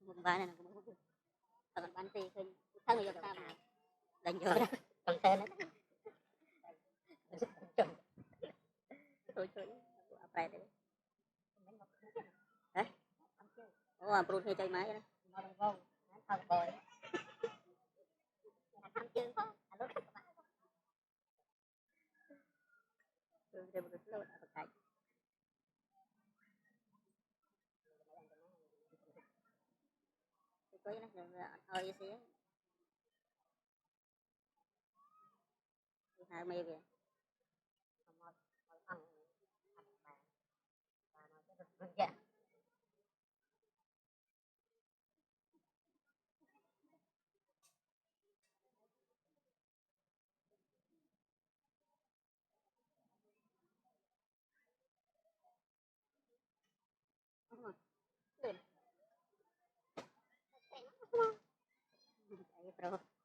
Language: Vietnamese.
Một vài này cũng còn bán tì khơi thân người ta mà đánh vô đó còn tên đấy thôi thôi apa itu hả oh perut hơi cháy máy đó thằng bồi thằng chưa có dia begitu apa kayak itu ya oh iya sih hai mươi về Terus